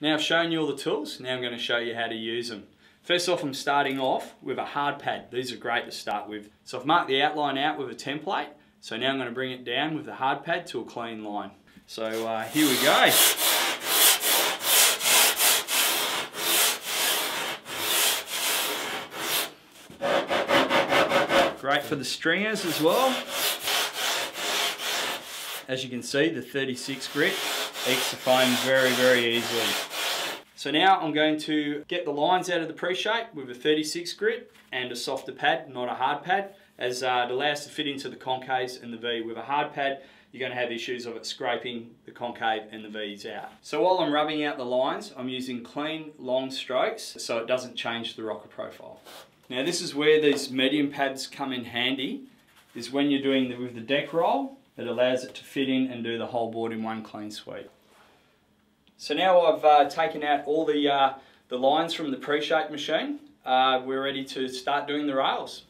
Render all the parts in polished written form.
Now I've shown you all the tools, now I'm going to show you how to use them. First off, I'm starting off with a hard pad. These are great to start with. So I've marked the outline out with a template. So now I'm going to bring it down with the hard pad to a clean line. So here we go. Great for the stringers as well. As you can see, the 36 grit eats the foam very, very easily. So now I'm going to get the lines out of the pre-shape with a 36 grit and a softer pad, not a hard pad, as it allows to fit into the concaves and the V. With a hard pad, you're going to have issues of it scraping the concave and the V's out. So while I'm rubbing out the lines, I'm using clean, long strokes so it doesn't change the rocker profile. Now this is where these medium pads come in handy, is when you're doing with the deck roll, it allows it to fit in and do the whole board in one clean sweep. So now I've taken out all the lines from the pre-shape machine. We're ready to start doing the rails.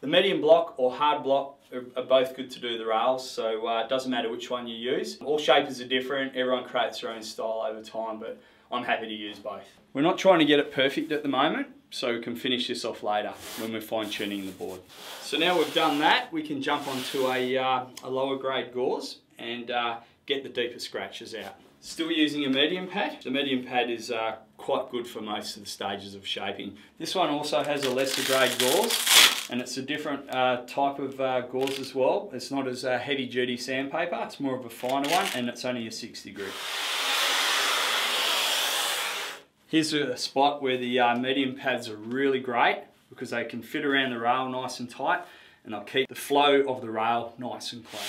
The medium block or hard block are both good to do the rails, so it doesn't matter which one you use. All shapers are different, everyone creates their own style over time, but I'm happy to use both. We're not trying to get it perfect at the moment, so we can finish this off later when we're fine tuning the board. So now we've done that, we can jump onto a lower grade gauze and get the deeper scratches out. Still using a medium pad. The medium pad is quite good for most of the stages of shaping. This one also has a lesser grade gauze, and it's a different type of gauze as well. It's not as heavy duty sandpaper, it's more of a finer one, and it's only a 60 grit. Here's a spot where the medium pads are really great because they can fit around the rail nice and tight, and they'll keep the flow of the rail nice and clean.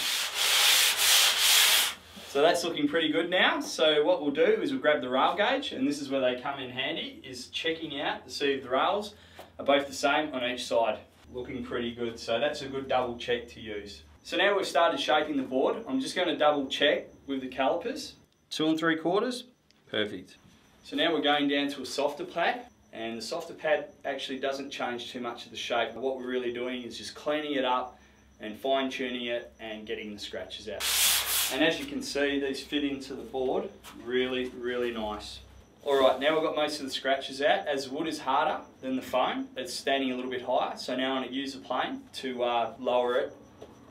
So that's looking pretty good now. So what we'll do is we'll grab the rail gauge, and this is where they come in handy, is checking out to see if the rails are both the same on each side. Looking pretty good, so that's a good double check to use. So now we've started shaping the board, I'm just going to double check with the calipers. 2 3/4, perfect. So now we're going down to a softer pad, and the softer pad actually doesn't change too much of the shape. What we're really doing is just cleaning it up and fine tuning it and getting the scratches out. And as you can see, these fit into the board really, really nice. Alright, now we've got most of the scratches out. As the wood is harder than the foam, it's standing a little bit higher, so now I'm going to use a plane to lower it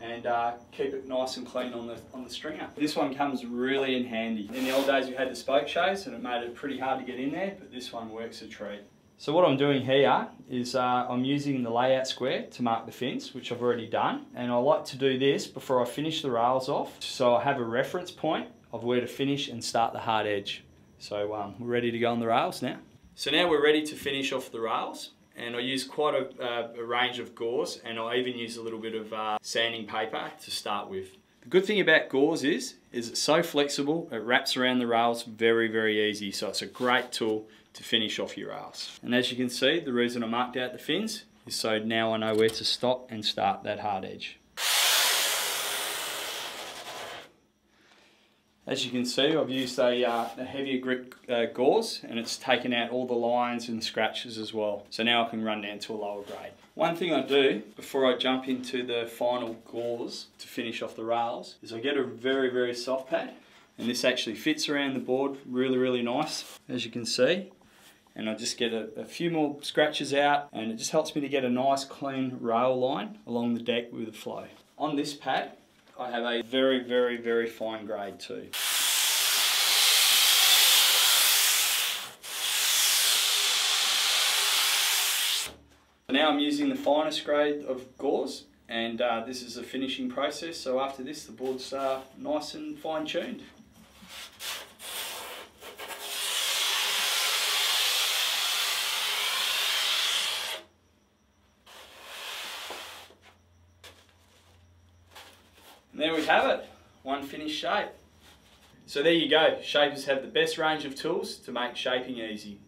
and keep it nice and clean on the stringer. This one comes really in handy. In the old days we had the spoke shows and it made it pretty hard to get in there, but this one works a treat. So what I'm doing here is I'm using the layout square to mark the fins, which I've already done, and I like to do this before I finish the rails off, so I have a reference point of where to finish and start the hard edge. So we're ready to go on the rails now. So now we're ready to finish off the rails, and I use quite a range of gauze, and I even use a little bit of sanding paper to start with. The good thing about gauze is it's so flexible, it wraps around the rails very, very easy, so it's a great tool to finish off your rails. And as you can see, the reason I marked out the fins is so now I know where to stop and start that hard edge. As you can see, I've used a heavier grit gauze, and it's taken out all the lines and scratches as well. So now I can run down to a lower grade. One thing I do before I jump into the final gauze to finish off the rails is I get a very, very soft pad, and this actually fits around the board really, really nice, as you can see. And I just get a few more scratches out, and it just helps me to get a nice clean rail line along the deck with the flow. On this pad, I have a very, very, very fine grade too. Now I'm using the finest grade of gauze, and this is a finishing process, so after this the board's nice and fine tuned. And there we have it, one finished shape. So there you go, shapers have the best range of tools to make shaping easy.